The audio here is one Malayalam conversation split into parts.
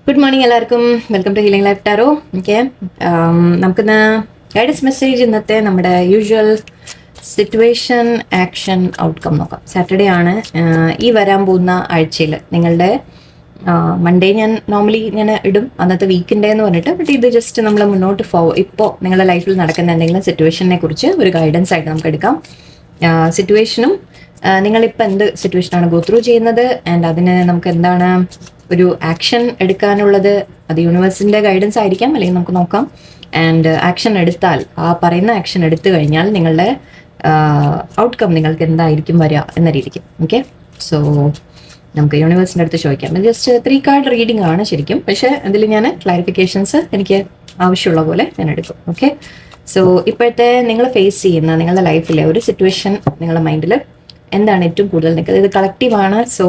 ഗുഡ് മോർണിംഗ് എല്ലാവർക്കും. Welcome to healing life tarot. Okay, നമുക്കിന്ന് ഗൈഡൻസ് മെസ്സേജ് ഇന്നത്തെ നമ്മുടെ യൂഷ്വൽ സിറ്റുവേഷൻ ആക്ഷൻ ഔട്ട്കം നോക്കാം. സാറ്റർഡേ ആണ് ഈ വരാൻ പോകുന്ന ആഴ്ചയിൽ നിങ്ങളുടെ മൺഡേ ഞാൻ നോർമലി ഞാൻ ഇടും അന്നത്തെ വീക്കിൻ്റെ എന്ന് പറഞ്ഞിട്ട്. ബട്ട് ഇത് ജസ്റ്റ് നമ്മൾ മുന്നോട്ട് ഇപ്പോൾ നിങ്ങളുടെ ലൈഫിൽ നടക്കുന്ന എന്തെങ്കിലും സിറ്റുവേഷനെ കുറിച്ച് ഒരു ഗൈഡൻസ് ആയിട്ട് നമുക്ക് എടുക്കാം. സിറ്റുവേഷനും നിങ്ങളിപ്പോൾ എന്ത് സിറ്റുവേഷനാണ് ഗോ ത്രൂ ചെയ്യുന്നത് ആൻഡ് അതിന് നമുക്ക് എന്താണ് ഒരു ആക്ഷൻ എടുക്കാനുള്ളത്. അത് യൂണിവേഴ്സിൻ്റെ ഗൈഡൻസ് ആയിരിക്കാം, അല്ലെങ്കിൽ നമുക്ക് നോക്കാം. ആൻഡ് ആക്ഷൻ എടുത്താൽ, ആ പറയുന്ന ആക്ഷൻ എടുത്തു കഴിഞ്ഞാൽ നിങ്ങളുടെ ഔട്ട്കം നിങ്ങൾക്ക് എന്തായിരിക്കും വരിക എന്ന രീതിക്ക്. ഓക്കെ, സോ നമുക്ക് യൂണിവേഴ്സിൻ്റെ അടുത്ത് ചോദിക്കാം. ഇത് ജസ്റ്റ് 3 കാർഡ് റീഡിംഗ് ആണ് ശരിക്കും, പക്ഷേ അതിൽ ഞാൻ ക്ലാരിഫിക്കേഷൻസ് എനിക്ക് ആവശ്യമുള്ള പോലെ ഞാൻ എടുക്കും. ഓക്കെ, സോ ഇപ്പോഴത്തെ നിങ്ങൾ ഫേസ് ചെയ്യുന്ന നിങ്ങളുടെ ലൈഫിലെ ഒരു സിറ്റുവേഷൻ നിങ്ങളുടെ മൈൻഡിൽ എന്താണ് ഏറ്റവും കൂടുതൽ നിൽക്കുന്നത്? ഇത് കളക്റ്റീവാണ്, സോ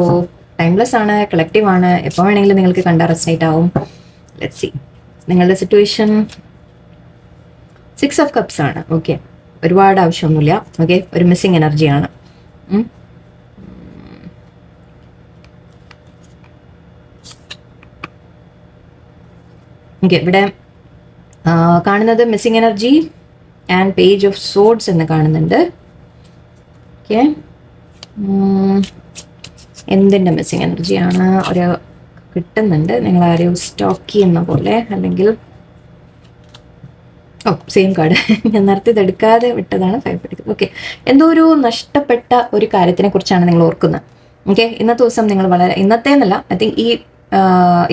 ടൈംലെസ് ആണ്, കളക്റ്റീവ് ആണ്. എപ്പോൾ വേണമെങ്കിലും നിങ്ങൾക്ക് കണ്ട റെസനേറ്റ് ആവും. Let's see. നിങ്ങളുടെ സിറ്റുവേഷൻ 6 ഓഫ് കപ്സ് ആണ്. ഓക്കെ, ഒരുപാട് ആവശ്യമൊന്നുമില്ല. ഓക്കെ, ഒരു മിസ്സിങ് എനർജിയാണ്. ഓക്കെ, ഇവിടെ കാണുന്നത് missing energy and page of swords എന്ന് കാണുന്നുണ്ട്. ഓക്കെ, എന്തിൻ്റെ മിസ്സിങ് എനർജിയാണ് ഒരു കിട്ടുന്നുണ്ട്? നിങ്ങൾ ആരെയും സ്റ്റോക്ക് ചെയ്യുന്ന പോലെ, അല്ലെങ്കിൽ സെയിം കാർഡ് ഞാൻ നേരത്തെ ഇതെടുക്കാതെ വിട്ടതാണ്. 5 എടുക്കുന്നത്. ഓക്കെ, എന്തോ ഒരു നഷ്ടപ്പെട്ട ഒരു കാര്യത്തിനെ കുറിച്ചാണ് നിങ്ങൾ ഓർക്കുന്നത്. ഓക്കെ, ഇന്നത്തെ ദിവസം നിങ്ങൾ വളരെ, ഇന്നത്തെ എന്നല്ല, ഐ തിങ്ക് ഈ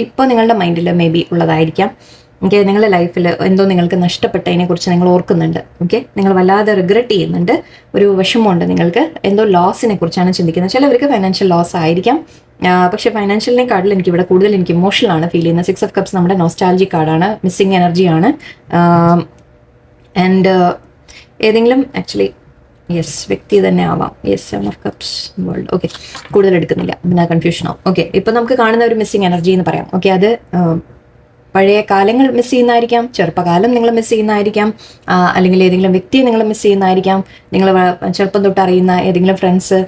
ഇപ്പോൾ നിങ്ങളുടെ മൈൻഡിൽ മേ ബി ഉള്ളതായിരിക്കാം. ഓക്കെ, നിങ്ങളുടെ ലൈഫിൽ എന്തോ നിങ്ങൾക്ക് നഷ്ടപ്പെട്ടതിനെ കുറിച്ച് നിങ്ങൾ ഓർക്കുന്നുണ്ട്. ഓക്കെ, നിങ്ങൾ വല്ലാതെ റിഗ്രറ്റ് ചെയ്യുന്നുണ്ട്, ഒരു വിഷമമുണ്ട് നിങ്ങൾക്ക്, എന്തോ ലോസിനെ കുറിച്ചാണ് ചിന്തിക്കുന്നത്. ചിലവർക്ക് ഫൈനാൻഷ്യൽ ലോസ് ആയിരിക്കാം, പക്ഷേ ഫൈനാൻഷ്യലിനെക്കാട്ടിൽ ഇവിടെ കൂടുതൽ എനിക്ക് ഇമോഷണൽ ആണ് ഫീൽ ചെയ്യുന്നത്. 6 ഓഫ് കപ്സ് നമ്മുടെ നോസ്റ്റാൾജി കാർഡാണ്, മിസ്സിങ് എനർജിയാണ്. ആൻഡ് ഏതെങ്കിലും ആക്ച്വലി യെസ് വ്യക്തി തന്നെ ആവാം. Yes 7 of cups world. Okay, കൂടുതൽ എടുക്കുന്നില്ല, പിന്നെ കൺഫ്യൂഷൻ ആവും. ഓക്കെ, ഇപ്പം നമുക്ക് കാണുന്ന ഒരു മിസ്സിങ് എനർജി എന്ന് പറയാം. ഓക്കെ, അത് പഴയ കാലങ്ങൾ മിസ് ചെയ്യുന്നതായിരിക്കാം, ചെറുപ്പകാലം നിങ്ങൾ മിസ് ചെയ്യുന്നതായിരിക്കാം, അല്ലെങ്കിൽ ഏതെങ്കിലും വ്യക്തിയെ നിങ്ങൾ മിസ് ചെയ്യുന്നതായിരിക്കാം, നിങ്ങൾ ചെറുപ്പം തൊട്ട് അറിയുന്ന ഏതെങ്കിലും ഫ്രണ്ട്സ്,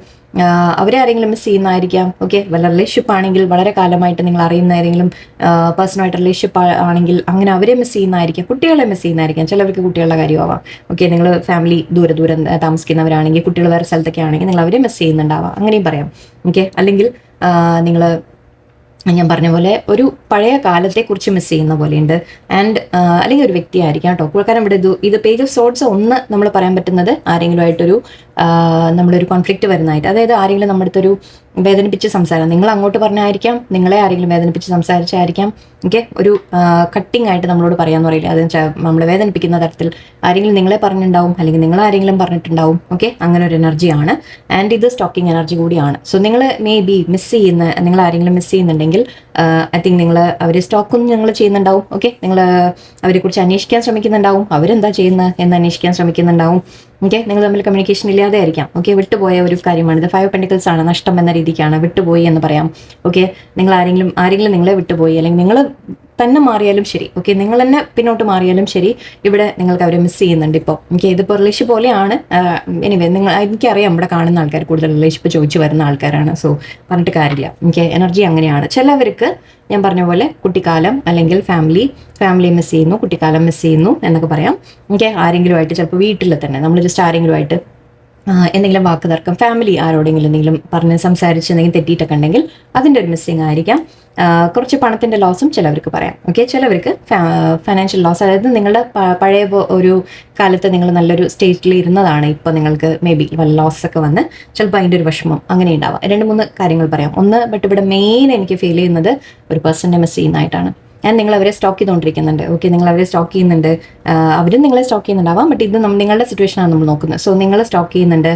അവരെ ആരെങ്കിലും മിസ് ചെയ്യുന്നതായിരിക്കാം. ഓക്കെ, വല്ല റിലേഷൻഷിപ്പ് ആണെങ്കിൽ വളരെ കാലമായിട്ട് നിങ്ങൾ അറിയുന്ന ഏതെങ്കിലും പേഴ്സണായിട്ട് റിലേഷൻഷിപ്പ് ആണെങ്കിൽ അങ്ങനെ അവരെ മിസ് ചെയ്യുന്നതായിരിക്കാം, കുട്ടികളെ മിസ് ചെയ്യുന്നതായിരിക്കാം. ചിലവർക്ക് കുട്ടികളുടെ കാര്യമാവാം. ഓക്കെ, നിങ്ങൾ ഫാമിലി ദൂരെ താമസിക്കുന്നവരാണെങ്കിൽ, കുട്ടികൾ വേറെ സ്ഥലത്തൊക്കെ ആണെങ്കിൽ നിങ്ങൾ അവരെ മിസ് ചെയ്യുന്നുണ്ടാവാം, അങ്ങനെയും പറയാം. ഓക്കെ, അല്ലെങ്കിൽ നിങ്ങൾ ഞാൻ പറഞ്ഞ പോലെ ഒരു പഴയ കാലത്തെക്കുറിച്ച് മിസ് ചെയ്യുന്ന പോലെയുണ്ട്. ആൻഡ് അല്ലെങ്കിൽ ഒരു വ്യക്തി ആയിരിക്കാം കേട്ടോ. കാരണം ഇവിടെ ഇത് പേജ് ഓഫ് സോഡ്സ് ഒന്ന് നമ്മൾ പറയാൻ പറ്റുന്നത് ആരെങ്കിലുമായിട്ടൊരു നമ്മളൊരു കോൺഫ്ലിക്റ്റ് വരുന്നതായിട്ട്, അതായത് ആരെങ്കിലും നമ്മുടെ അടുത്തൊരു വേദനിപ്പിച്ച് സംസാരം, നിങ്ങൾ അങ്ങോട്ട് പറഞ്ഞായിരിക്കാം, നിങ്ങളെ ആരെങ്കിലും വേദനിപ്പിച്ച് സംസാരിച്ചായിരിക്കാം. ഓക്കെ, ഒരു കട്ടിങ് ആയിട്ട് നമ്മളോട് പറയാമെന്ന് പറയില്ല, അത് നമ്മളെ വേദനിപ്പിക്കുന്ന തരത്തിൽ ആരെങ്കിലും നിങ്ങളെ പറഞ്ഞിട്ടുണ്ടാവും, അല്ലെങ്കിൽ നിങ്ങൾ ആരെങ്കിലും പറഞ്ഞിട്ടുണ്ടാവും. ഓക്കെ, അങ്ങനെ ഒരു എനർജിയാണ്. ആൻഡ് ഇത് സ്റ്റോക്കിംഗ് എനർജി കൂടിയാണ്. സോ നിങ്ങൾ മേ ബി മിസ് ചെയ്യുന്ന, നിങ്ങൾ ആരെങ്കിലും മിസ് ചെയ്യുന്നുണ്ടെങ്കിൽ ഐ തിങ്ക് നിങ്ങൾ അവരെ സ്റ്റോക്കും നിങ്ങൾ ചെയ്യുന്നുണ്ടാവും. ഓക്കെ, നിങ്ങൾ അവരെക്കുറിച്ച് അന്വേഷിക്കാൻ ശ്രമിക്കുന്നുണ്ടാവും, അവരെന്താ ചെയ്യുന്നത് എന്ന് അന്വേഷിക്കാൻ ശ്രമിക്കുന്നുണ്ടാവും. ഓക്കെ, നിങ്ങൾ തമ്മിൽ കമ്മ്യൂണിക്കേഷൻ ഇല്ലാതെ ആയിരിക്കാം. ഓക്കെ, വിട്ടുപോയ ഒരു കാര്യമാണ് ഇത്. 5 പെൻറ്റിക്കിൾസ് ആണ്, നഷ്ടം എന്ന രീതിക്കാണ്, വിട്ടുപോയി എന്ന് പറയാം. ഓക്കെ, നിങ്ങൾ ആരെങ്കിലും നിങ്ങളെ വിട്ടുപോയി, അല്ലെങ്കിൽ നിങ്ങൾ തന്നെ മാറിയാലും ശരി. ഓക്കെ, നിങ്ങൾ തന്നെ പിന്നോട്ട് മാറിയാലും ശരി, ഇവിടെ നിങ്ങൾക്ക് അവരെ മിസ് ചെയ്യുന്നുണ്ട് ഇപ്പോൾ. ഓക്കെ, ഇതിപ്പോൾ റിലേഷൻഷിപ്പ് പോലെയാണ്. എനിവേ, എനിക്കറിയാം ഇവിടെ കാണുന്ന ആൾക്കാർ കൂടുതൽ റിലേഷൻഷിപ്പ് ചോദിച്ചു വരുന്ന ആൾക്കാരാണ്. സോ പറഞ്ഞിട്ട് കാര്യമില്ല. ഓക്കെ, എനർജി അങ്ങനെയാണ്. ചിലവർക്ക് ഞാൻ പറഞ്ഞ പോലെ കുട്ടിക്കാലം അല്ലെങ്കിൽ ഫാമിലി മിസ് ചെയ്യുന്നു, കുട്ടിക്കാലം മിസ് ചെയ്യുന്നു എന്നൊക്കെ പറയാം. ഓക്കെ, ആരെങ്കിലുമായിട്ട് ചിലപ്പോൾ വീട്ടിൽ തന്നെ നമ്മൾ ജസ്റ്റ് ആരെങ്കിലുമായിട്ട് എന്തെങ്കിലും വാക്ക് തർക്കം, ഫാമിലി ആരോടെങ്കിലും എന്തെങ്കിലും പറഞ്ഞ് സംസാരിച്ച് എന്തെങ്കിലും തെറ്റിയിട്ടൊക്കെ ഉണ്ടെങ്കിൽ അതിൻ്റെ ഒരു മിസ്സിങ് ആയിരിക്കാം. കുറച്ച് പണത്തിൻ്റെ ലോസും ചിലവർക്ക് പറയാം. ഓക്കെ, ചിലവർക്ക് ഫൈനാൻഷ്യൽ ലോസ്, അതായത് നിങ്ങളുടെ പഴയ ഒരു കാലത്ത് നിങ്ങൾ നല്ലൊരു സ്റ്റേറ്റിൽ ഇരുന്നതാണ്, ഇപ്പോൾ നിങ്ങൾക്ക് മേ ബി വല്ല ലോസൊക്കെ വന്ന് ചിലപ്പോൾ അതിൻ്റെ ഒരു വിഷമം അങ്ങനെ ഉണ്ടാവാം. 2-3 കാര്യങ്ങൾ പറയാം. ഒന്ന്, ബട്ട് ഇവിടെ മെയിൻ എനിക്ക് ഫീൽ ചെയ്യുന്നത് ഒരു പേഴ്സണിനെ മിസ് ചെയ്യുന്നതായിട്ടാണ്. നിങ്ങൾ അവരെ സ്റ്റോക്ക് ചെയ്തുകൊണ്ടിരിക്കുന്നുണ്ട്. ഓക്കെ, നിങ്ങൾ അവരെ സ്റ്റോക്ക് ചെയ്യുന്നുണ്ട്, അവരും നിങ്ങളെ സ്റ്റോക്ക് ചെയ്യുന്നുണ്ടാവാം. ബട്ട് ഇത് നിങ്ങളുടെ സിറ്റുവേഷനാണ് നമ്മൾ നോക്കുന്നത്. സോ നിങ്ങൾ സ്റ്റോക്ക് ചെയ്യുന്നുണ്ട്,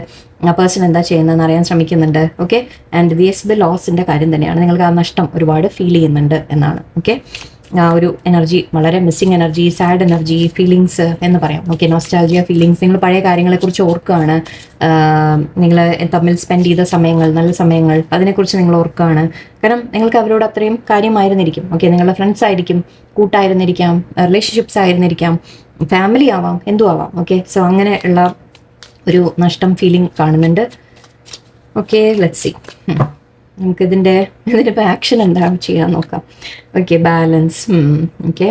ആ പേഴ്സൺ എന്താ ചെയ്യുന്നതെന്ന് അറിയാൻ ശ്രമിക്കുന്നുണ്ട്. ഓക്കെ, ആൻഡ് ദി ലോസിൻ്റെ കാര്യം തന്നെയാണ്, നിങ്ങൾക്ക് ആ നഷ്ടം ഒരുപാട് ഫീൽ ചെയ്യുന്നുണ്ട് എന്നാണ്. ഓക്കെ, ഒരു എനർജി, വളരെ missing energy, sad energy, feelings എന്ന് പറയാം. ഓക്കെ, നോസ്റ്റാൾജിയ ഫീലിങ്സ്, നിങ്ങൾ പഴയ കാര്യങ്ങളെക്കുറിച്ച് ഓർക്കുകയാണ്, നിങ്ങൾ തമ്മിൽ സ്പെൻഡ് ചെയ്ത സമയങ്ങൾ, നല്ല സമയങ്ങൾ, അതിനെക്കുറിച്ച് നിങ്ങൾ ഓർക്കുകയാണ്. കാരണം നിങ്ങൾക്ക് അവരോട് അത്രയും കാര്യമായിരുന്നിരിക്കും. ഓക്കെ, നിങ്ങളുടെ ഫ്രണ്ട്സ് ആയിരിക്കും, കൂട്ടായിരുന്നിരിക്കാം, റിലേഷൻഷിപ്സ് ആയിരുന്നിരിക്കാം, ഫാമിലി ആവാം, എന്തും ആവാം. ഓക്കെ, സോ അങ്ങനെ ഉള്ള ഒരു നഷ്ടം ഫീലിംഗ് കാണുന്നുണ്ട്. Okay, let's see. നമുക്ക് ഇതിൻ്റെ ഇപ്പോൾ ആക്ഷൻ എന്താണ് ചെയ്യാൻ നോക്കാം. Okay, balance. Okay,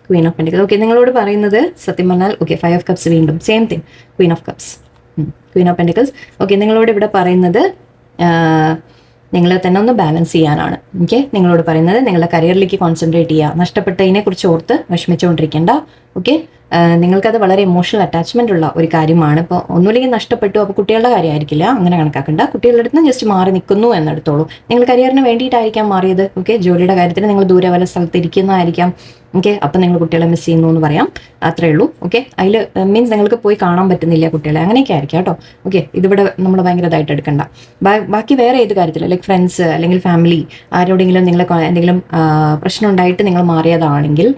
queen of pentacles. Okay, നിങ്ങളോട് പറയുന്നത് സത്യം പറഞ്ഞാൽ ഓക്കെ 5 ഓഫ് കപ്സ്, വീണ്ടും same thing, queen of cups, queen of pentacles. Okay, നിങ്ങളോട് ഇവിടെ പറയുന്നത് നിങ്ങളെ തന്നെ ഒന്ന് ബാലൻസ് ചെയ്യാനാണ്. ഓക്കെ, നിങ്ങളോട് പറയുന്നത് നിങ്ങളുടെ കരിയറിലേക്ക് കോൺസെൻട്രേറ്റ് ചെയ്യുക, നഷ്ടപ്പെട്ടതിനെ കുറിച്ച് ഓർത്ത് വിഷമിച്ചുകൊണ്ടിരിക്കേണ്ട. ഓക്കെ, നിങ്ങൾക്കത് വളരെ ഇമോഷണൽ അറ്റാച്ച്മെൻ്റ് ഉള്ള ഒരു കാര്യമാണ്. ഇപ്പോൾ ഒന്നുമില്ലെങ്കിൽ നഷ്ടപ്പെട്ടു, അപ്പോൾ കുട്ടികളുടെ കാര്യമായിരിക്കില്ല, അങ്ങനെ കണക്കാക്കണ്ട. കുട്ടികളുടെ അടുത്ത് ജസ്റ്റ് മാറി നിൽക്കുന്നു എന്നെടുത്തോളൂ. നിങ്ങൾ കരിയറിന് വേണ്ടിയിട്ടായിരിക്കാം മാറിയത്. ഓക്കെ, ജോലിയുടെ കാര്യത്തിന് നിങ്ങൾ ദൂരെ വല്ല സ്ഥലത്ത് ഇരിക്കുന്നതായിരിക്കാം. ഓക്കെ, അപ്പം നിങ്ങൾ കുട്ടികളെ മിസ് ചെയ്യുന്നു എന്ന് പറയാം, അത്രേ ഉള്ളൂ. ഓക്കെ, അതിൽ മീൻസ് നിങ്ങൾക്ക് പോയി കാണാൻ പറ്റുന്നില്ല കുട്ടികളെ, അങ്ങനെയൊക്കെ ആയിരിക്കാം കേട്ടോ. ഓക്കെ, ഇതിവിടെ നമ്മൾ ഭയങ്കരമായിട്ട് എടുക്കണ്ട. ബാക്കി വേറെ ഏത് കാര്യത്തിൽ, ലൈക്ക് ഫ്രണ്ട്സ് അല്ലെങ്കിൽ ഫാമിലി, ആരോടെങ്കിലും നിങ്ങൾ എന്തെങ്കിലും പ്രശ്നം ഉണ്ടായിട്ട് നിങ്ങൾ മാറിയതാണെങ്കിൽ,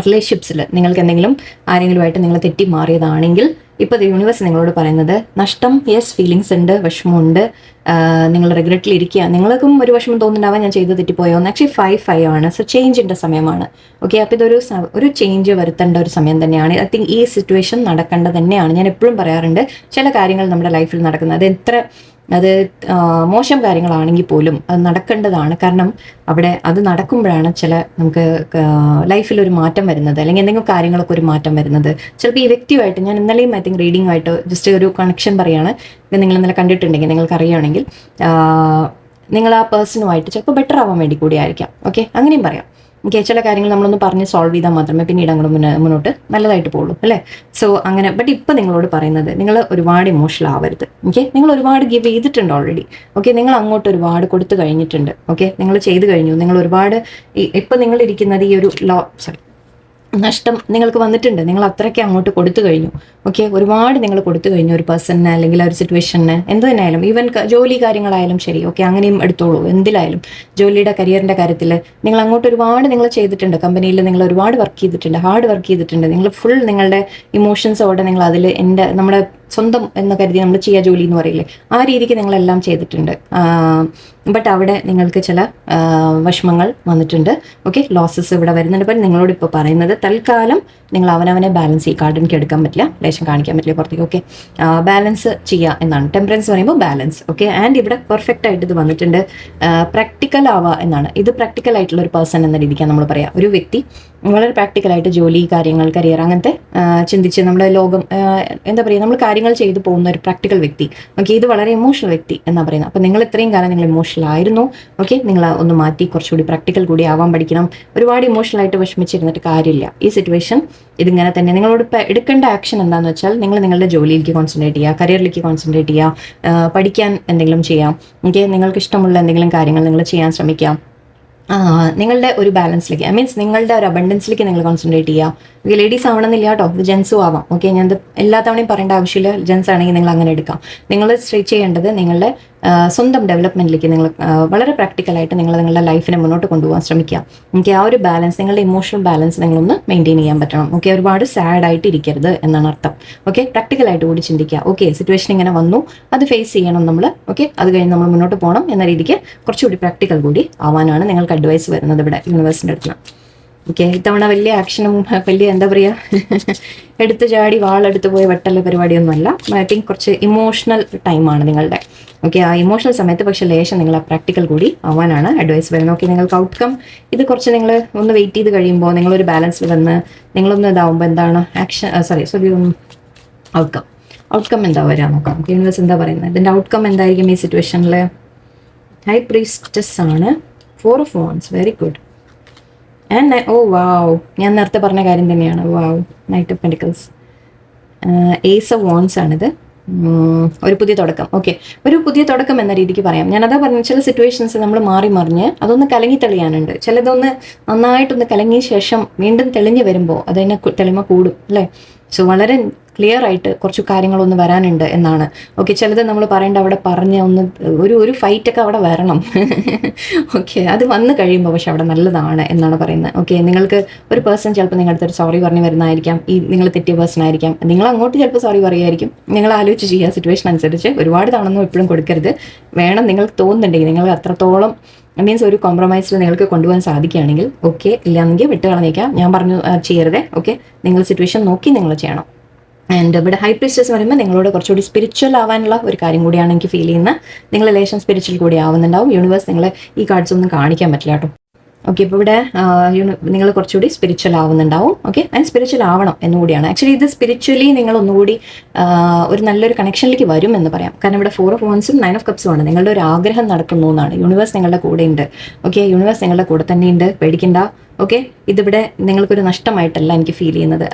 റിലേഷൻഷിപ്സിൽ നിങ്ങൾക്ക് എന്തെങ്കിലും ആരെങ്കിലുമായിട്ട് നിങ്ങൾ തെറ്റി മാറിയതാണെങ്കിൽ, ഇപ്പോൾ യൂണിവേഴ്സ് നിങ്ങളോട് പറയുന്നത് നഷ്ടം, യെസ്, ഫീലിങ്സ് ഉണ്ട്, വിഷമമുണ്ട്, നിങ്ങൾ റിഗ്രറ്റിൽ ഇരിക്കുക. നിങ്ങൾക്കും ഒരു വിഷമം തോന്നുന്നുണ്ടാവാൻ ഞാൻ ചെയ്ത് തെറ്റിപ്പോയോ എന്ന്. ആക്ച്വലി 5 ആണ്. സോ ചേഞ്ചിൻ്റെ സമയമാണ്. ഓക്കെ, അപ്പോൾ ഇതൊരു ചേഞ്ച് വരുത്തേണ്ട ഒരു സമയം തന്നെയാണ്. ഐ തിങ്ക് ഈ സിറ്റുവേഷൻ നടക്കേണ്ടത് തന്നെയാണ്. ഞാൻ എപ്പോഴും പറയാറുണ്ട്, ചില കാര്യങ്ങൾ നമ്മുടെ ലൈഫിൽ നടക്കുന്നത് അത് മോശം കാര്യങ്ങളാണെങ്കിൽ പോലും അത് നടക്കേണ്ടതാണ്. കാരണം അവിടെ അത് നടക്കുമ്പോഴാണ് നമുക്ക് ലൈഫിൽ ഒരു മാറ്റം വരുന്നത്, അല്ലെങ്കിൽ എന്തെങ്കിലും കാര്യങ്ങളൊക്കെ ഒരു മാറ്റം വരുന്നത്. ചിലപ്പോൾ ഈ വ്യക്തിയുമായിട്ട്, ഞാൻ ഇന്നലെയും ഐ തിങ്ക് റീഡിങ്ങുമായിട്ട് ജസ്റ്റ് ഒരു കണക്ഷൻ പറയുകയാണ്. നിങ്ങൾ ഇന്നലെ കണ്ടിട്ടുണ്ടെങ്കിൽ, നിങ്ങൾക്ക് അറിയുകയാണെങ്കിൽ, നിങ്ങൾ ആ പേഴ്സണുമായിട്ട് ചിലപ്പോൾ ബെറ്റർ ആവാൻ വേണ്ടി കൂടി ആയിരിക്കാം. ഓക്കെ, അങ്ങനെയും പറയാം. ഓക്കെ, ചില കാര്യങ്ങൾ നമ്മളൊന്ന് പറഞ്ഞ് സോൾവ് ചെയ്താൽ മാത്രമേ പിന്നീട് അങ്ങോട്ട് മുന്നോട്ട് നല്ലതായിട്ട് പോകുള്ളൂ, അല്ലേ? സോ അങ്ങനെ. ബട്ട് ഇപ്പം നിങ്ങളോട് പറയുന്നത്, നിങ്ങൾ ഒരുപാട് ഇമോഷണൽ ആവരുത്. ഓക്കെ, നിങ്ങൾ ഒരുപാട് ഗിവ് ചെയ്തിട്ടുണ്ട് ഓൾറെഡി. ഓക്കെ, നിങ്ങൾ അങ്ങോട്ട് ഒരുപാട് കൊടുത്തു കഴിഞ്ഞിട്ടുണ്ട്. ഓക്കെ, നിങ്ങൾ ചെയ്തു കഴിഞ്ഞു. നിങ്ങൾ ഒരുപാട് ഇപ്പം നിങ്ങൾ ഇരിക്കുന്നത് ഈ ഒരു നഷ്ടം നിങ്ങൾക്ക് വന്നിട്ടുണ്ട്. നിങ്ങൾ അത്രയ്ക്ക് അങ്ങോട്ട് കൊടുത്തു കഴിഞ്ഞു. ഓക്കെ, ഒരുപാട് നിങ്ങൾ കൊടുത്തു കഴിഞ്ഞു ഒരു പേഴ്സണിന്, അല്ലെങ്കിൽ ഒരു സിറ്റുവേഷന്, എന്ത് തന്നെയായാലും, ഈവൻ ജോലി കാര്യങ്ങളായാലും ശരി. ഓക്കെ, അങ്ങനെയും എടുത്തോളൂ. എന്തിലായാലും കരിയറിൻ്റെ കാര്യത്തിൽ നിങ്ങൾ അങ്ങോട്ട് ഒരുപാട് നിങ്ങൾ ചെയ്തിട്ടുണ്ട്. കമ്പനിയിൽ നിങ്ങൾ ഒരുപാട് വർക്ക് ചെയ്തിട്ടുണ്ട്, ഹാർഡ് വർക്ക് ചെയ്തിട്ടുണ്ട്. നിങ്ങൾ ഫുൾ നിങ്ങളുടെ ഇമോഷൻസോടെ നിങ്ങൾ അതിൽ നമ്മുടെ സ്വന്തം എന്ന് കരുതി നമ്മൾ ചെയ്യുക ജോലി എന്ന് പറയില്ലേ, ആ രീതിക്ക് നിങ്ങളെല്ലാം ചെയ്തിട്ടുണ്ട്. ബട്ട് അവിടെ നിങ്ങൾക്ക് ചില വിഷമങ്ങൾ വന്നിട്ടുണ്ട്. ഓക്കെ, ലോസസ് ഇവിടെ വരുന്നുണ്ട്. അപ്പം നിങ്ങളോട് ഇപ്പോൾ പറയുന്നത് തൽക്കാലം നിങ്ങൾ അവനവനെ ബാലൻസ് ചെയ്യുക. കാർഡ് എനിക്ക് എടുക്കാൻ പറ്റില്ല, ലേശം കാണിക്കാൻ പറ്റില്ല പുറത്തേക്ക്. ഓക്കെ, ബാലൻസ് ചെയ്യുക എന്നാണ്. ടെമ്പറൻസ് പറയുമ്പോൾ ബാലൻസ്. ഓക്കെ, ആൻഡ് ഇവിടെ പെർഫെക്റ്റ് ആയിട്ട് ഇത് വന്നിട്ടുണ്ട്. പ്രാക്ടിക്കൽ ആവുക എന്നാണ്. ഇത് പ്രാക്ടിക്കൽ ആയിട്ടുള്ള ഒരു പേഴ്സൺ എന്ന രീതിക്കാണ് നമ്മൾ പറയാം. ഒരു വ്യക്തി വളരെ പ്രാക്ടിക്കലായിട്ട് ജോലി കാര്യങ്ങൾ, കരിയർ, അങ്ങനത്തെ ചിന്തിച്ച് നമ്മുടെ ലോകം എന്താ പറയുക, നമ്മൾ കാര്യങ്ങൾ ചെയ്തു പോകുന്ന ഒരു പ്രാക്ടിക്കൽ വ്യക്തി. ഓക്കെ, ഇത് വളരെ ഇമോഷണൽ വ്യക്തി എന്നാണ് പറയുന്നത്. അപ്പം നിങ്ങൾ ഇത്രയും കാലം നിങ്ങൾ ഇമോഷണൽ ആയിരുന്നു. ഓക്കെ, നിങ്ങൾ ഒന്ന് മാറ്റി കുറച്ചുകൂടി പ്രാക്ടിക്കൽ കൂടി ആവാൻ പഠിക്കണം. ഒരുപാട് ഇമോഷണലായിട്ട് വിഷമിച്ചിരുന്നിട്ട് കാര്യമില്ല. ഈ സിറ്റുവേഷൻ ഇതിങ്ങനെ തന്നെ. നിങ്ങളോട് എടുക്കേണ്ട ആക്ഷൻ എന്താണെന്ന് വെച്ചാൽ, നിങ്ങൾ നിങ്ങളുടെ ജോലിയിലേക്ക് കോൺസെൻട്രേറ്റ് ചെയ്യുക, കരിയറിലേക്ക് കോൺസെൻട്രേറ്റ് ചെയ്യുക, പഠിക്കാൻ എന്തെങ്കിലും ചെയ്യാം. ഓക്കെ, നിങ്ങൾക്ക് ഇഷ്ടമുള്ള എന്തെങ്കിലും കാര്യങ്ങൾ നിങ്ങൾ ചെയ്യാൻ ശ്രമിക്കാം. നിങ്ങളുടെ ഒരു ബാലൻസിലേക്ക്, മീൻസ് നിങ്ങളുടെ ഒരു അബണ്ടൻസിലേക്ക് നിങ്ങൾ കോൺസെൻട്രേറ്റ് ചെയ്യുക. ലേഡീസ് ആവണമെന്നില്ല കേട്ടോ, ഇത് ജെൻസും ആവാം. ഓക്കെ, ഞാനത് എല്ലാ തവണയും പറയേണ്ട ആവശ്യമില്ല. ജെൻസ് ആണെങ്കിൽ നിങ്ങൾ അങ്ങനെ എടുക്കാം. നിങ്ങൾ സ്ട്രെച്ച് ചെയ്യേണ്ടത് നിങ്ങളുടെ സ്വന്തം ഡെവലപ്മെൻറ്റിലേക്ക് നിങ്ങൾ വളരെ പ്രാക്ടിക്കലായിട്ട് നിങ്ങളുടെ ലൈഫിനെ മുന്നോട്ട് കൊണ്ടുപോകാൻ ശ്രമിക്കുക. ഓക്കെ, ആ ഒരു ബാലൻസ്, നിങ്ങളുടെ ഇമോഷണൽ ബാലൻസ് നിങ്ങളൊന്ന് മെയിൻറ്റെയിൻ ചെയ്യാൻ പറ്റണം. ഓക്കെ, ഒരുപാട് സാഡായിട്ട് ഇരിക്കരുത് എന്നാണ് അർത്ഥം. ഓക്കെ, പ്രാക്ടിക്കലായിട്ട് കൂടി ചിന്തിക്കുക. ഓക്കെ, സിറ്റുവേഷൻ ഇങ്ങനെ വന്നു, അത് ഫേസ് ചെയ്യണം നമ്മൾ. ഓക്കെ, അത് കഴിഞ്ഞ് നമ്മൾ മുന്നോട്ട് പോകണം എന്ന രീതിക്ക് കുറച്ചുകൂടി പ്രാക്ടിക്കൽ കൂടി ആവാനാണ് നിങ്ങൾക്ക് അഡ്വൈസ് വരുന്നത് ഇവിടെ യൂണിവേഴ്സിൻ്റെ അടുത്ത്. ഓക്കെ, ഇത്തവണ വലിയ ആക്ഷനും വലിയ എന്താ പറയുക, എടുത്ത് ചാടി വാളെടുത്ത് പോയ വെട്ടല്ല പരിപാടിയൊന്നുമല്ല. ഐ തിങ്ക് കുറച്ച് ഇമോഷണൽ ടൈമാണ് നിങ്ങളുടെ. ഓക്കെ, ആ ഇമോഷണൽ സമയത്ത് പക്ഷേ ലേശം നിങ്ങൾ ആ പ്രാക്ടിക്കൽ കൂടി ആവാനാണ് അഡ്വൈസ് വരുന്നത്. ഓക്കെ, നിങ്ങൾക്ക് ഔട്ട്കം ഇത് കുറച്ച് നിങ്ങൾ ഒന്ന് വെയിറ്റ് ചെയ്ത് കഴിയുമ്പോൾ, നിങ്ങളൊരു ബാലൻസിൽ വന്ന് നിങ്ങളൊന്ന് ഇതാവുമ്പോൾ എന്താണ് ഔട്ട്കം എന്താ വരാൻ നോക്കാം. യൂണിവേഴ്സ് എന്താ പറയുന്നത്, ഇതിൻ്റെ ഔട്ട്കം എന്തായിരിക്കും ഈ സിറ്റുവേഷനിൽ? ഹൈ പ്രീസ്റ്റസ് ആണ്, 4 of Wands, very good. And wow, ഞാൻ നേരത്തെ പറഞ്ഞ കാര്യം തന്നെയാണ്. Wow, knight of pentacles, ace of wands ആണിത്. ഒരു പുതിയ തുടക്കം. ഓക്കെ, ഒരു പുതിയ തുടക്കം എന്ന രീതിക്ക് പറയാം. ഞാനതാ പറഞ്ഞു, ചില സിറ്റുവേഷൻസ് നമ്മൾ മാറി മറിഞ്ഞ് അതൊന്ന് കലങ്ങി തെളിയാനുണ്ട്. ചിലതൊന്ന് നന്നായിട്ടൊന്ന് കലങ്ങിയ ശേഷം വീണ്ടും തെളിഞ്ഞ് വരുമ്പോൾ അതിനെ തെളിമ കൂടും, അല്ലേ? സോ വളരെ ക്ലിയർ ആയിട്ട് കുറച്ച് കാര്യങ്ങളൊന്ന് വരാനുണ്ട് എന്നാണ്. ഓക്കെ, ചിലത് നമ്മൾ പറയേണ്ട അവിടെ പറഞ്ഞ് ഒന്ന് ഒരു ഫൈറ്റൊക്കെ അവിടെ വരണം. ഓക്കെ, അത് വന്നു കഴിയുമ്പോൾ പക്ഷെ അവിടെ നല്ലതാണ് എന്നാണ് പറയുന്നത്. ഓക്കെ, നിങ്ങൾക്ക് ഒരു പേഴ്സൺ ചിലപ്പോൾ നിങ്ങളുടെ അടുത്തൊരു സോറി പറഞ്ഞ് വരുന്നതായിരിക്കാം. നിങ്ങൾ തെറ്റിയ പേഴ്സൺ ആയിരിക്കാം. നിങ്ങൾ അങ്ങോട്ട് ചിലപ്പോൾ സോറി പറയുമായിരിക്കും. നിങ്ങൾ ആലോചിച്ച് ചെയ്യുക സിറ്റുവേഷൻ അനുസരിച്ച്. ഒരുപാട് തവണ എപ്പോഴും കൊടുക്കരുത്. വേണം, നിങ്ങൾക്ക് തോന്നുന്നുണ്ടെങ്കിൽ, നിങ്ങൾ അത്രത്തോളം മീൻസ് ഒരു കോംപ്രമൈസിൽ നിങ്ങൾക്ക് കൊണ്ടുപോകാൻ സാധിക്കുകയാണെങ്കിൽ ഓക്കെ, ഇല്ലാന്നെങ്കിൽ വിട്ട് കളഞ്ഞേക്കാം. ഞാൻ പറഞ്ഞു ചെയ്യരുതേ. ഓക്കെ, നിങ്ങൾ സിറ്റുവേഷൻ നോക്കി നിങ്ങൾ ചെയ്യണം. ആൻഡ് ഇവിടെ ഹൈ പ്രീസ്റ്റസ് എന്ന് പറയുമ്പോൾ നിങ്ങളോട് കുറച്ചുകൂടി സ്പിരിച്വൽ ആവാനുള്ള ഒരു കാര്യം കൂടിയാണ് എനിക്ക് ഫീൽ ചെയ്യുന്നത്. നിങ്ങൾ ലേശം സ്പിരിച്വൽ കൂടി ആവുന്നുണ്ടാവും. യൂണിവേഴ്സ് നിങ്ങളെ ഈ കാർഡ്സ് ഒന്നും കാണിക്കാൻ പറ്റില്ല കേട്ടോ. ഓക്കെ, ഇപ്പോൾ ഇവിടെ നിങ്ങൾ കുറച്ചുകൂടി സ്പിരിച്വൽ ആവുന്നുണ്ടാവും. ഓക്കെ, ആൻഡ് സ്പിരിച്വൽ ആവണം എന്നുകൂടിയാണ്. ആക്ച്വലി ഇത് സ്പിരിച്വലി നിങ്ങൾ ഒന്നുകൂടി ഒരു നല്ലൊരു കണക്ഷനിലേക്ക് വരും എന്ന് പറയാം. കാരണം ഇവിടെ 4 of Wands 9 of Cups ആണ്. നിങ്ങളുടെ ഒരു ആഗ്രഹം നടക്കുന്നു എന്നാണ്. യൂണിവേഴ്സ് നിങ്ങളുടെ കൂടെ ഉണ്ട്. ഓക്കെ, യൂണിവേഴ്സ് നിങ്ങളുടെ കൂടെ തന്നെ ഉണ്ട്, പേടിക്കണ്ട. ഓക്കെ, ഇതിവിടെ നിങ്ങൾക്കൊരു നഷ്ടമായിട്ടല്ല എനിക്ക് ഫീൽ ചെയ്യുന്നത്.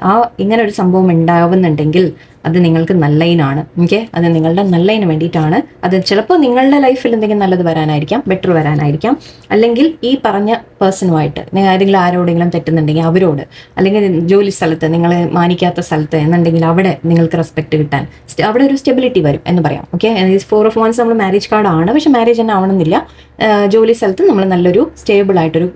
ഇങ്ങനെ ഒരു സംഭവം ഉണ്ടാവുന്നുണ്ടെങ്കിൽ അത് നിങ്ങൾക്ക് നല്ലതിനാണ്. ഓക്കെ, അത് നിങ്ങളുടെ നല്ലതിന് വേണ്ടിയിട്ടാണ്. അത് ചിലപ്പോൾ നിങ്ങളുടെ ലൈഫിൽ എന്തെങ്കിലും നല്ലത് വരാനായിരിക്കാം, ബെറ്റർ വരാനായിരിക്കാം. അല്ലെങ്കിൽ ഈ പറഞ്ഞ പേഴ്സണുമായിട്ട് നിങ്ങൾ ഏതെങ്കിലും ആരോടെങ്കിലും തെറ്റുന്നുണ്ടെങ്കിൽ അവരോട്, അല്ലെങ്കിൽ ജോലി സ്ഥലത്ത് നിങ്ങൾ മാനിക്കാത്ത സ്ഥലത്ത് എന്നുണ്ടെങ്കിൽ അവിടെ നിങ്ങൾക്ക് റെസ്പെക്ട് കിട്ടാൻ അവിടെ ഒരു സ്റ്റെബിലിറ്റി വരും എന്ന് പറയാം. ഓക്കെ, 4 of Wands നമ്മൾ മാരേജ് കാർഡാണ്, പക്ഷെ മാരേജ് തന്നെ ആവണമെന്നില്ല. ജോലി സ്ഥലത്ത് നമ്മൾ നല്ലൊരു സ്റ്റേബിൾ ആയിട്ടൊരു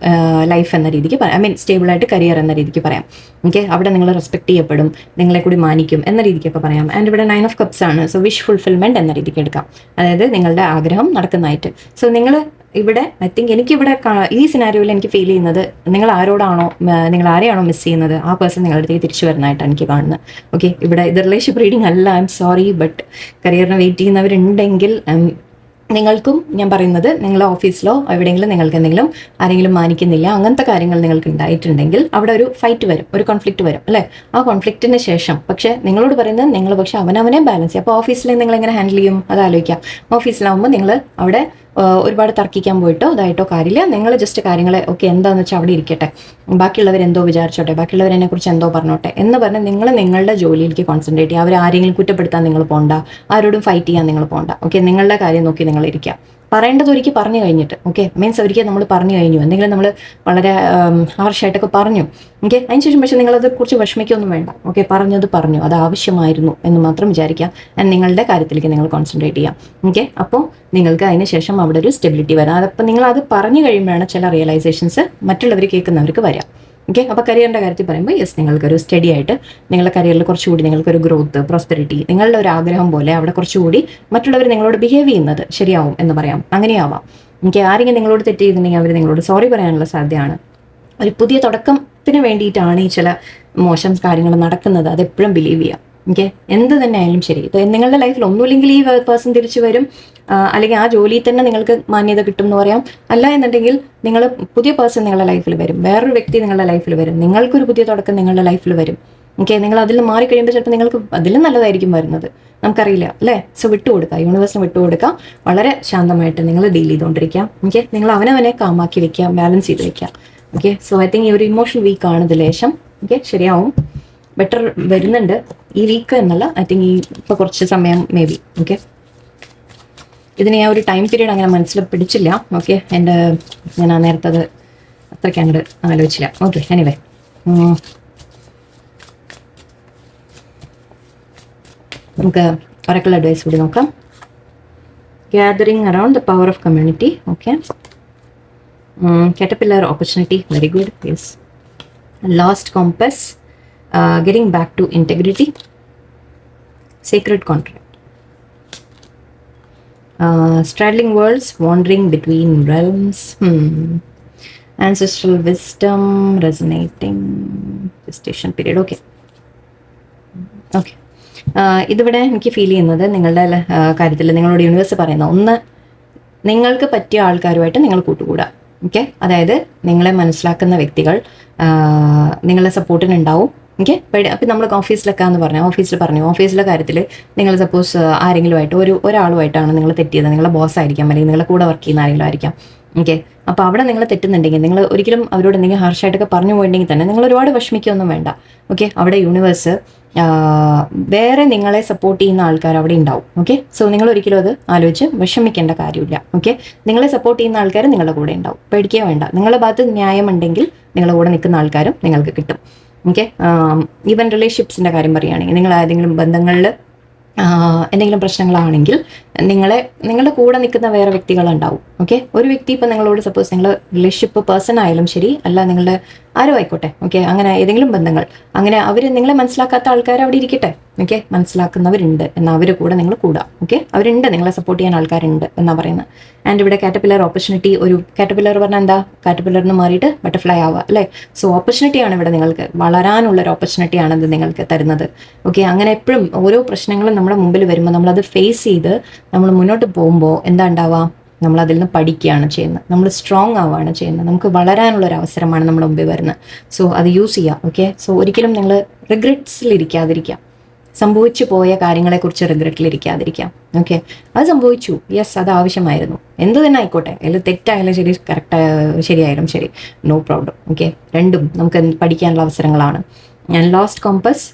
ലൈഫ് എന്ന രീതിക്ക് പറയാം. ഐ മീൻ സ്റ്റേബിൾ ആയിട്ട് കരിയർ എന്ന രീതിക്ക് പറയാം. ഓക്കെ, അവിടെ നിങ്ങൾ റെസ്പെക്ട് ചെയ്യപ്പെടും, നിങ്ങളെ കൂടി മാനിക്കും എന്ന രീതിക്കൊക്കെ പറയാം. ആൻഡ് ഇവിടെ 9 of Cups ആണ്. സോ വിഷ് ഫുൾഫിൽമെന്റ് എന്ന രീതിക്ക് എടുക്കാം. അതായത് നിങ്ങളുടെ ആഗ്രഹം നടക്കുന്നതായിട്ട്. സോ നിങ്ങൾ ഇവിടെ എനിക്കിവിടെ ഈ സിനാരിയോയിൽ എനിക്ക് ഫീൽ ചെയ്യുന്നത് നിങ്ങൾ ആരെയാണോ മിസ് ചെയ്യുന്നത് ആ പേഴ്സൺ നിങ്ങളുടെ അടുത്തേക്ക് തിരിച്ചു വരുന്നതായിട്ടാണ് എനിക്ക് കാണുന്നത്. ഓക്കെ, ഇവിടെ ഇത് റിലേഷൻഷിപ്പ് റീഡിംഗ് അല്ല, ഐ എം സോറി, ബട്ട് കരിയറിന് വെയിറ്റ് ചെയ്യുന്നവരുണ്ടെങ്കിൽ നിങ്ങൾക്കും ഞാൻ പറയുന്നത്, നിങ്ങളുടെ ഓഫീസിലോ എവിടെയെങ്കിലും നിങ്ങൾക്ക് എന്തെങ്കിലും ആരെങ്കിലും മാനിക്കുന്നില്ല, അങ്ങനത്തെ കാര്യങ്ങൾ നിങ്ങൾക്ക് ഉണ്ടായിട്ടുണ്ടെങ്കിൽ അവിടെ ഒരു ഫൈറ്റ് വരും, ഒരു കോൺഫ്ലിക്റ്റ് വരും അല്ലേ. ആ കോൺഫ്ലിക്റ്റിന് ശേഷം പക്ഷേ നിങ്ങളോട് പറയുന്നത് നിങ്ങൾ പക്ഷെ അവനവനെ ബാലൻസ് ചെയ്യും. അപ്പോൾ ഓഫീസിൽ നിങ്ങൾ എങ്ങനെ ഹാൻഡിൽ ചെയ്യും അത് ആലോചിക്കാം. ഓഫീസിലാവുമ്പോൾ നിങ്ങൾ അവിടെ ഒരുപാട് തർക്കിക്കാൻ പോയിട്ടോ ഇതായിട്ടോ കാര്യമില്ല. നിങ്ങൾ ജസ്റ്റ് കാര്യങ്ങളെ ഓക്കെ എന്താണെന്ന് വെച്ചാൽ അവിടെ ഇരിക്കട്ടെ, ബാക്കിയുള്ളവരെന്തോ വിചാരിച്ചോട്ടെ, ബാക്കിയുള്ളവരെന്നെ കുറിച്ച് എന്തോ പറഞ്ഞോട്ടെ എന്ന് പറഞ്ഞ് നിങ്ങൾ നിങ്ങളുടെ ജോലിയിലേക്ക് കോൺസെൻട്രേറ്റ് ചെയ്യുക. അവർ ആരെങ്കിലും കുറ്റപ്പെടുത്താൻ നിങ്ങൾ പോകണ്ട, ആരോടും ഫൈറ്റ് ചെയ്യാൻ നിങ്ങൾ പോകണ്ട. ഓക്കെ, നിങ്ങളുടെ കാര്യം നോക്കി നിങ്ങൾ ഇരിക്കുക. പറയേണ്ടത് ഒരിക്കൽ പറഞ്ഞു കഴിഞ്ഞിട്ട്, ഓക്കെ, മീൻസ് ഒരിക്കൽ നമ്മൾ പറഞ്ഞു കഴിഞ്ഞു, എന്തെങ്കിലും നമ്മൾ വളരെ ഹാർഷായിട്ടൊക്കെ പറഞ്ഞു, ഓക്കെ, അതിനുശേഷം പക്ഷേ നിങ്ങളത് കുറിച്ച് വിഷമിക്കൊന്നും വേണ്ട. ഓക്കെ, പറഞ്ഞത് പറഞ്ഞു, അത് ആവശ്യമായിരുന്നു എന്ന് മാത്രം വിചാരിക്കുക. ആൻഡ് നിങ്ങളുടെ കാര്യത്തിലേക്ക് നിങ്ങൾ കോൺസെൻട്രേറ്റ് ചെയ്യാം. ഓക്കെ, അപ്പോൾ നിങ്ങൾക്ക് അതിന് ശേഷം അവിടെ ഒരു സ്റ്റെബിലിറ്റി വരാം. അതപ്പോൾ നിങ്ങൾ അത് പറഞ്ഞു കഴിയുമ്പോഴാണ് ചില റിയലൈസേഷൻസ് മറ്റുള്ളവർ കേൾക്കുന്നവർക്ക് വരാം. ഓക്കെ, അപ്പോൾ കരിയറിൻ്റെ കാര്യത്തിൽ പറയുമ്പോൾ യെസ്, നിങ്ങൾക്കൊരു സ്റ്റഡി ആയിട്ട് നിങ്ങളുടെ കരിയറിൽ കുറച്ചുകൂടി നിങ്ങൾക്കൊരു ഗ്രോത്ത്, പ്രോസ്പെരിറ്റി, നിങ്ങളുടെ ഒരു ആഗ്രഹം പോലെ അവിടെ കുറച്ചുകൂടി മറ്റുള്ളവർ നിങ്ങളോട് ബിഹേവ് ചെയ്യുന്നത് ശരിയാവും എന്ന് പറയാം. അങ്ങനെയാവാം. എനിക്ക് ആരെങ്കിലും നിങ്ങളോട് തെറ്റ് ചെയ്തിട്ടുണ്ടെങ്കിൽ അവർ നിങ്ങളോട് സോറി പറയാനുള്ള സാധ്യതയാണ്. ഒരു പുതിയ തുടക്കത്തിന് വേണ്ടിയിട്ടാണ് ഈ ചില മോശം കാര്യങ്ങൾ നടക്കുന്നത്. അതെപ്പോഴും ബിലീവ് ചെയ്യാം. ഓക്കെ, എന്ത് തന്നെ ആയാലും ശരി, നിങ്ങളുടെ ലൈഫിൽ ഒന്നുമില്ലെങ്കിൽ ഈ പേഴ്സൺ തിരിച്ചു വരും, അല്ലെങ്കിൽ ആ ജോലിയിൽ തന്നെ നിങ്ങൾക്ക് മാന്യത കിട്ടും എന്ന് പറയാം. അല്ല എന്നുണ്ടെങ്കിൽ നിങ്ങൾ പുതിയ പേഴ്സൺ നിങ്ങളുടെ ലൈഫിൽ വരും, വേറൊരു വ്യക്തി നിങ്ങളുടെ ലൈഫിൽ വരും, നിങ്ങൾക്കൊരു പുതിയ തുടക്കം നിങ്ങളുടെ ലൈഫിൽ വരും. ഓക്കെ, നിങ്ങൾ അതിൽ മാറിക്കഴിയുമ്പോൾ ചിലപ്പോൾ നിങ്ങൾക്ക് അതിലും നല്ലതായിരിക്കും വരുന്നത്, നമുക്കറിയില്ല അല്ലേ. സോ വിട്ടുകൊടുക്കുക, യൂണിവേഴ്സിന് വിട്ടുകൊടുക്കുക, വളരെ ശാന്തമായിട്ട് നിങ്ങൾ ഡീൽ ചെയ്തുകൊണ്ടിരിക്കുക. ഓക്കെ, നിങ്ങൾ അവനവനെ കാമാക്കി വെക്കുക, ബാലൻസ് ചെയ്ത് വെക്കുക. ഓക്കെ, സോ ഐ തിങ്ക് ഈ ഒരു ഇമോഷണൽ വീക്കാണ് ഇത് ലേശം. ഓക്കെ, ശരിയാവും, ബെറ്റർ വരുന്നുണ്ട് ഈ വീക്ക് എന്നല്ല, ഐ തിങ്ക് ഇപ്പോൾ കുറച്ച് സമയം മേ ബി. ഓക്കെ, ഇതിന് ഞാൻ ഒരു ടൈം പീരീഡ് അങ്ങനെ മനസ്സിൽ പിടിച്ചില്ല. ഓക്കെ, ഞാൻ നേരത്തെ അത് അത്രയ്ക്ക് അങ്ങോട്ട് ആലോചിച്ചില്ല. ഓക്കെ, എനിവേ നമുക്ക് ഒറക്കിൾ അഡ്വൈസ് കൂടി നോക്കാം. Gathering around the power of community. Okay, caterpillar opportunity, very good. Yes, lost compass, getting back to integrity, sacred contract, straddling worlds, wandering between realms, ancestral wisdom, resonating, gestation period. Okay, okay. ഇതിവിടെ എനിക്ക് ഫീൽ ചെയ്യുന്നത് നിങ്ങളുടെ കാര്യത്തിൽ നിങ്ങളോട് യൂണിവേഴ്സ് പറയുന്ന ഒന്ന്, നിങ്ങൾക്ക് പറ്റിയ ആൾക്കാരുമായിട്ട് നിങ്ങൾ കൂട്ടുകൂടുക. ഓക്കെ, അതായത് നിങ്ങളെ മനസ്സിലാക്കുന്ന വ്യക്തികൾ നിങ്ങളെ സപ്പോർട്ടിനുണ്ടാവും. ഓക്കെ, അപ്പം നമ്മൾ ഓഫീസിലൊക്കെ എന്ന് പറഞ്ഞാൽ ഓഫീസിലെ കാര്യത്തിൽ നിങ്ങൾ സപ്പോസ് ആരെങ്കിലുമായിട്ട് ഒരാളുമായിട്ടാണ് നിങ്ങൾ തെറ്റിയത്, നിങ്ങളെ ബോസ് ആയിരിക്കാം, അല്ലെങ്കിൽ നിങ്ങളെ കൂടെ വർക്ക് ചെയ്യുന്ന ആരെങ്കിലും ആയിരിക്കാം. ഓക്കെ, അപ്പോൾ അവിടെ നിങ്ങൾ തെറ്റുന്നുണ്ടെങ്കിൽ നിങ്ങൾ ഒരിക്കലും അവരോട് എന്തെങ്കിലും ഹാർഷായിട്ടൊക്കെ പറഞ്ഞു പോയിട്ടുണ്ടെങ്കിൽ തന്നെ നിങ്ങൾ ഒരുപാട് വിഷമിക്കൊന്നും വേണ്ട. ഓക്കെ, അവിടെ യൂണിവേഴ്സ് വേറെ നിങ്ങളെ സപ്പോർട്ട് ചെയ്യുന്ന ആൾക്കാർ അവിടെ ഉണ്ടാവും. ഓക്കെ, സോ നിങ്ങൾ ഒരിക്കലും അത് ആലോചിച്ച് വിഷമിക്കേണ്ട കാര്യമില്ല. ഓക്കെ, നിങ്ങളെ സപ്പോർട്ട് ചെയ്യുന്ന ആൾക്കാർ നിങ്ങളുടെ കൂടെ ഉണ്ടാവും, പേടിക്കുക വേണ്ട. നിങ്ങളുടെ ഭാഗത്ത് ന്യായമുണ്ടെങ്കിൽ നിങ്ങളുടെ കൂടെ നിൽക്കുന്ന ആൾക്കാരും നിങ്ങൾക്ക് കിട്ടും. ഓക്കെ, ഈവൻ റിലേഷൻഷിപ്സിൻ്റെ കാര്യം പറയുകയാണെങ്കിൽ നിങ്ങൾ ഏതെങ്കിലും ബന്ധങ്ങളിൽ എന്തെങ്കിലും പ്രശ്നങ്ങളാണെങ്കിൽ നിങ്ങളുടെ കൂടെ നിൽക്കുന്ന വേറെ വ്യക്തികളുണ്ടാവും. ഓക്കെ, ഒരു വ്യക്തി ഇപ്പം നിങ്ങളോട് സപ്പോസ് നിങ്ങൾ റിലേഷൻഷിപ്പ് പേഴ്സൺ ആയാലും ശരി, അല്ല നിങ്ങളുടെ ആരും ആയിക്കോട്ടെ, ഓക്കെ, അങ്ങനെ ഏതെങ്കിലും ബന്ധങ്ങൾ, അങ്ങനെ അവർ നിങ്ങളെ മനസ്സിലാക്കാത്ത ആൾക്കാർ അവിടെ ഇരിക്കട്ടെ, ഓക്കെ, മനസ്സിലാക്കുന്നവരുണ്ട് എന്നാൽ അവർ കൂടെ നിങ്ങൾ കൂടാം. ഓക്കെ, അവരുണ്ട്, നിങ്ങളെ സപ്പോർട്ട് ചെയ്യാൻ ആൾക്കാരുണ്ട് എന്നാ പറയുന്നത്. ആൻഡ് ഇവിടെ കാറ്റർപില്ലർ ഓപ്പർച്യൂണിറ്റി, ഒരു കാറ്റർപില്ലർ പറഞ്ഞാൽ എന്താ, കാറ്റർപില്ലറിന് മാറിയിട്ട് ബട്ടർഫ്ലൈ ആവുക അല്ലേ. സോ ഓപ്പർച്യൂണിറ്റിയാണ് ഇവിടെ നിങ്ങൾക്ക് വളരാനുള്ള ഒരു ഓപ്പർച്യൂണിറ്റിയാണ് ഇത് നിങ്ങൾക്ക് തരുന്നത്. ഓക്കെ, അങ്ങനെ എപ്പോഴും ഓരോ പ്രശ്നങ്ങളും നമ്മുടെ മുമ്പിൽ വരുമ്പോൾ നമ്മളത് ഫേസ് ചെയ്ത് നമ്മൾ മുന്നോട്ട് പോകുമ്പോൾ എന്താ ഉണ്ടാവുക, നമ്മൾ അതിൽ നിന്ന് പഠിക്കുകയാണ് ചെയ്യുന്നത്, നമ്മൾ സ്ട്രോങ് ആവുകയാണ് ചെയ്യുന്നത്, നമുക്ക് വളരാനുള്ള ഒരു അവസരമാണ് നമ്മുടെ മുമ്പിൽ വരുന്നത്. സോ അത് യൂസ് ചെയ്യുക. ഓക്കെ, സോ ഒരിക്കലും നിങ്ങൾ റിഗ്രറ്റ്സിലിരിക്കാതിരിക്കാം, സംഭവിച്ചു പോയ കാര്യങ്ങളെക്കുറിച്ച് റിഗ്രറ്റിലിരിക്കാതിരിക്കാം. ഓക്കെ, അത് സംഭവിച്ചു, യെസ്, അത് ആവശ്യമായിരുന്നു, എന്ത് തന്നെ ആയിക്കോട്ടെ, അതിൽ തെറ്റായാലും ശരി, ശരിയായാലും ശരി, നോ പ്രോബ്ലം. ഓക്കെ, രണ്ടും നമുക്ക് പഠിക്കാനുള്ള അവസരങ്ങളാണ്. ഞാൻ lost compass,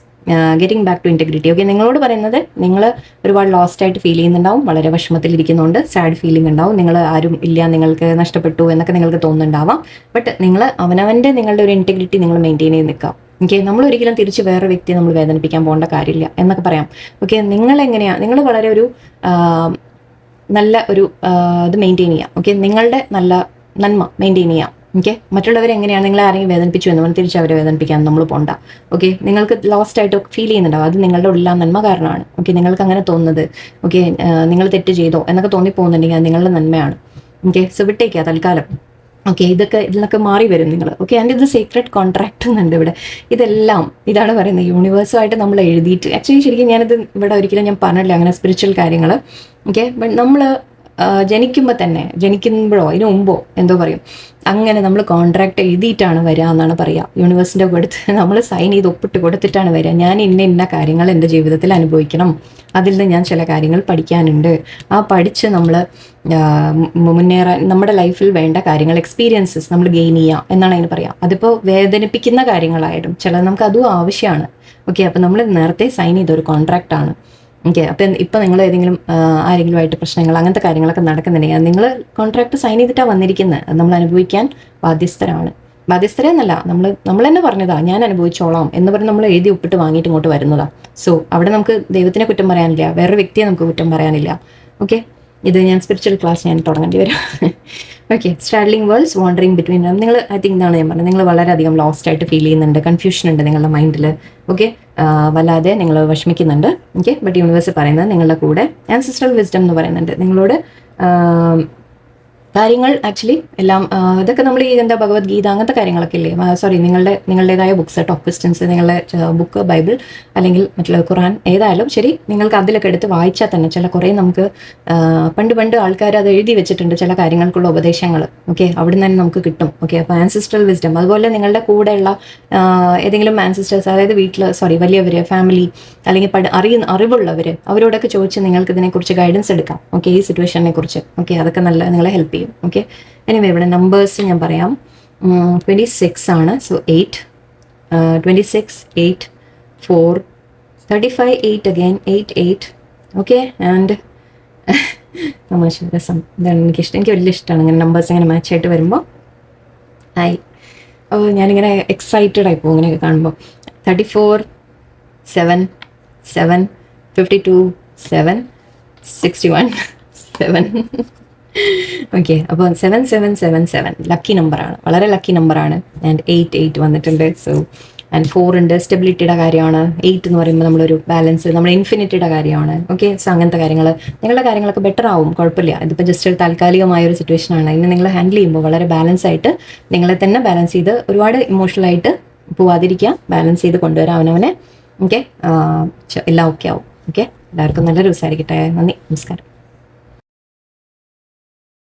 getting back to integrity. Okay, നിങ്ങളോട് പറയുന്നത് നിങ്ങൾ ഒരുപാട് ലോസ്റ്റ് ആയിട്ട് ഫീൽ ചെയ്യുന്നുണ്ടാവും, വളരെ വിഷമത്തിലിരിക്കുന്നുണ്ട്, സാഡ് ഫീലിംഗ് ഉണ്ടാവും, നിങ്ങൾ ആരും ഇല്ല, നിങ്ങൾക്ക് നഷ്ടപ്പെട്ടു എന്നൊക്കെ നിങ്ങൾക്ക് തോന്നുന്നുണ്ടാവാം. ബട്ട് നിങ്ങൾ അവനവൻ്റെ നിങ്ങളുടെ ഒരു ഇൻറ്റഗ്രിറ്റി നിങ്ങൾ മെയിൻറ്റെയിൻ ചെയ്ത് നിൽക്കാം. ഓക്കെ, നമ്മൾ ഒരിക്കലും തിരിച്ച് വേറെ വ്യക്തിയെ നമ്മൾ വേദനിപ്പിക്കാൻ പോകേണ്ട കാര്യമില്ല എന്നൊക്കെ പറയാം. ഓക്കെ, നിങ്ങളെങ്ങനെയാണ്, നിങ്ങൾ വളരെ ഒരു നല്ല ഒരു ഇത് മെയിൻറ്റെയിൻ ചെയ്യാം. ഓക്കെ, നിങ്ങളുടെ നല്ല നന്മ മെയിൻറ്റെയിൻ ചെയ്യാം. ഓക്കെ, മറ്റുള്ളവരെ എങ്ങനെയാണ്, നിങ്ങൾ ആരെങ്കിലും വേദനിപ്പിച്ചു എന്ന് പറഞ്ഞാൽ തിരിച്ച് അവരെ വേദനിപ്പിക്കാൻ നമ്മൾ പോകണ്ട. ഓക്കെ, നിങ്ങൾക്ക് ലോസ്റ്റ് ആയിട്ട് ഫീൽ ചെയ്യുന്നുണ്ടാവും, അത് നിങ്ങളുടെ ഉള്ളിൽ നന്മ കാരണമാണ്. ഓക്കെ, നിങ്ങൾക്ക് അങ്ങനെ തോന്നുന്നത്, ഓക്കെ, നിങ്ങൾ തെറ്റ് ചെയ്തോ എന്നൊക്കെ തോന്നിപ്പോകുന്നുണ്ടെങ്കിൽ അത് നിങ്ങളുടെ നന്മയാണ്. ഓക്കെ, സോ വിട്ടേക്കുക തൽക്കാലം. ഓക്കെ, ഇതിലൊക്കെ മാറി വരും നിങ്ങൾ. ഓക്കെ, ആൻഡ് ഇത് സീക്രട്ട് കോൺട്രാക്ട് എന്നുണ്ട് ഇവിടെ. ഇതെല്ലാം ഇതാണ് പറയുന്നത്, യൂണിവേഴ്സുമായിട്ട് നമ്മൾ എഴുതിയിട്ട്, ആക്ച്വലി ശരിക്കും ഞാനിത് ഇവിടെ ഒരിക്കലും ഞാൻ പറഞ്ഞില്ല അങ്ങനെ സ്പിരിച്വൽ കാര്യങ്ങൾ. ഓക്കെ, ബട്ട് നമ്മൾ ജനിക്കുമ്പോഴോ അതിന് മുമ്പോ എന്തോ പറയും, അങ്ങനെ നമ്മൾ കോൺട്രാക്ട് എഴുതിയിട്ടാണ് വരിക എന്നാണ് പറയുക. യൂണിവേഴ്സിൻ്റെ കൊടുത്ത് നമ്മൾ സൈൻ ചെയ്ത് ഒപ്പിട്ട് കൊടുത്തിട്ടാണ് വരിക. ഞാൻ ഇന്ന കാര്യങ്ങൾ എൻ്റെ ജീവിതത്തിൽ അനുഭവിക്കണം, അതിൽ നിന്ന് ഞാൻ ചില കാര്യങ്ങൾ പഠിക്കാനുണ്ട്, ആ പഠിച്ച് നമ്മൾ മുന്നേറാൻ നമ്മുടെ ലൈഫിൽ വേണ്ട കാര്യങ്ങൾ, എക്സ്പീരിയൻസസ് നമ്മൾ ഗെയിൻ ചെയ്യുക എന്നാണ് അതിന് പറയുക. അതിപ്പോൾ വേദനിപ്പിക്കുന്ന കാര്യങ്ങളായിട്ടും ചിലത് നമുക്ക് അതും ആവശ്യമാണ്. ഓക്കെ, അപ്പോൾ നമ്മൾ നേരത്തെ സൈൻ ചെയ്ത ഒരു കോൺട്രാക്റ്റാണ്. ഓക്കെ, അപ്പം ഇപ്പം നിങ്ങൾ ഏതെങ്കിലും ആരെങ്കിലുമായിട്ട് പ്രശ്നങ്ങൾ അങ്ങനത്തെ കാര്യങ്ങളൊക്കെ നടക്കുന്നുണ്ടെങ്കിൽ നിങ്ങൾ കോൺട്രാക്ട് സൈൻ ചെയ്തിട്ടാണ് വന്നിരിക്കുന്നത്, അത് നമ്മൾ അനുഭവിക്കാൻ ബാധ്യസ്ഥരെന്നല്ല, നമ്മൾ തന്നെ പറഞ്ഞതാ ഞാൻ അനുഭവിച്ചോളാം എന്ന് പറഞ്ഞ് നമ്മൾ എഴുതി ഒപ്പിട്ട് വാങ്ങിയിട്ട് ഇങ്ങോട്ട് വരുന്നതാണ്. സോ അവിടെ നമുക്ക് ദൈവത്തിനെ കുറ്റം പറയാനില്ല, വേറൊരു വ്യക്തിയെ നമുക്ക് കുറ്റം പറയാനില്ല. ഓക്കെ, ഇത് ഞാൻ സ്പിരിച്വൽ ക്ലാസ് ഞാൻ തുടങ്ങേണ്ടി വരും. ഓക്കെ, സ്ട്രാഡ്ലിംഗ് വേൾഡ്സ്, വാണ്ടറിങ് ബിറ്റ്വീൻ, നിങ്ങൾ ഐ തിങ്ക് ഇതാണ് ഞാൻ പറഞ്ഞത്, നിങ്ങൾ വളരെയധികം ലോസ്റ്റ് ആയിട്ട് ഫീൽ ചെയ്യുന്നുണ്ട്, കൺഫ്യൂഷൻ ഉണ്ട് നിങ്ങളുടെ മൈൻഡിൽ. ഓക്കെ, വല്ലാതെ നിങ്ങൾ വിഷമിക്കുന്നുണ്ട്. ഓക്കെ, ബട്ട് യൂണിവേഴ്സ് പറയുന്നത് നിങ്ങളുടെ കൂടെ ആൻസിസ്ട്രൽ വിസ്ഡം എന്ന് പറയുന്നുണ്ട് നിങ്ങളോട് കാര്യങ്ങൾ. ആക്ച്വലി എല്ലാം ഇതൊക്കെ നമ്മൾ ഈ എന്താ ഭഗവത്ഗീത അങ്ങനത്തെ കാര്യങ്ങളൊക്കെ ഇല്ലേ, സോറി, നിങ്ങളുടേതായ ബുക്സ്, ടോപ്പ് ക്വസ്റ്റ്യൻസ്, നിങ്ങളുടെ ബുക്ക്, ബൈബിൾ അല്ലെങ്കിൽ മറ്റുള്ള ഖുറാൻ ഏതായാലും ശരി, നിങ്ങൾക്ക് അതിലൊക്കെ എടുത്ത് വായിച്ചാൽ തന്നെ ചില കുറേ നമുക്ക് പണ്ട് ആൾക്കാർ അത് എഴുതി വെച്ചിട്ടുണ്ട് ചില കാര്യങ്ങൾക്കുള്ള ഉപദേശങ്ങൾ. ഓക്കെ, അവിടെ നിന്ന് തന്നെ നമുക്ക് കിട്ടും. ഓക്കെ, അപ്പോൾ ആൻസിസ്ട്രൽ വിസ്ഡം, അതുപോലെ നിങ്ങളുടെ കൂടെയുള്ള ഏതെങ്കിലും ആൻസിസ്റ്റേഴ്സ്, അതായത് വലിയവർ, ഫാമിലി, അല്ലെങ്കിൽ അറിവുള്ളവർ, അവരോടൊക്കെ ചോദിച്ച് നിങ്ങൾക്ക് ഇതിനെക്കുറിച്ച് ഗൈഡൻസ് എടുക്കാം. ഓക്കെ, ഈ സിറ്റുവേഷനെ കുറിച്ച്. ഓക്കെ, അതൊക്കെ നിങ്ങളെ ഹെൽപ്പ് ചെയ്യും. ഓക്കെ, എനിവേ ഇവിടെ നമ്പേഴ്സ് ഞാൻ പറയാം. 26 ആണ്. So 8, 26, 8, 4, 35, 8 again, 8, 8. ഓക്കെ, ആൻഡ് തമാശ രസം, ഇതാണ് എനിക്ക് വലിയ ഇഷ്ടമാണ് ഇങ്ങനെ നമ്പേഴ്സ് ഇങ്ങനെ മാച്ചായിട്ട് വരുമ്പോൾ. ഞാനിങ്ങനെ എക്സൈറ്റഡ് ആയി പോകും ഇങ്ങനെയൊക്കെ കാണുമ്പോൾ. 34, 7, 7, 52, 7, 61, 7. ഓക്കെ, അപ്പോൾ 7777 ലക്കി നമ്പറാണ്, വളരെ ലക്കി നമ്പറാണ്. ആൻഡ് 8 വന്നിട്ടുണ്ട്. സോ ആൻഡ് 4 ഉണ്ട്, സ്റ്റെബിലിറ്റിയുടെ കാര്യമാണ്. 8 എന്ന് പറയുമ്പോൾ നമ്മളൊരു ബാലൻസ്, നമ്മുടെ ഇൻഫിനിറ്റിയുടെ കാര്യമാണ്. ഓക്കെ, സോ അങ്ങനത്തെ കാര്യങ്ങൾ, നിങ്ങളുടെ കാര്യങ്ങളൊക്കെ ബെറ്റർ ആവും, കുഴപ്പമില്ല. ഇതിപ്പോൾ ജസ്റ്റ് ഒരു താൽക്കാലികമായ ഒരു സിറ്റുവേഷനാണ്. അതിനെ നിങ്ങൾ ഹാൻഡിൽ ചെയ്യുമ്പോൾ വളരെ ബാലൻസ് ആയിട്ട് നിങ്ങളെ തന്നെ ബാലൻസ് ചെയ്ത് ഒരുപാട് ഇമോഷണലായിട്ട് പോവാതിരിക്കുക, ബാലൻസ് ചെയ്ത് കൊണ്ടുവരാം അവനവനെ. ഓക്കെ, എല്ലാം ഓക്കെ ആവും. ഓക്കെ, എല്ലാവർക്കും നല്ലൊരു ദിവസമായിരിക്കട്ടെ. നന്ദി, നമസ്കാരം.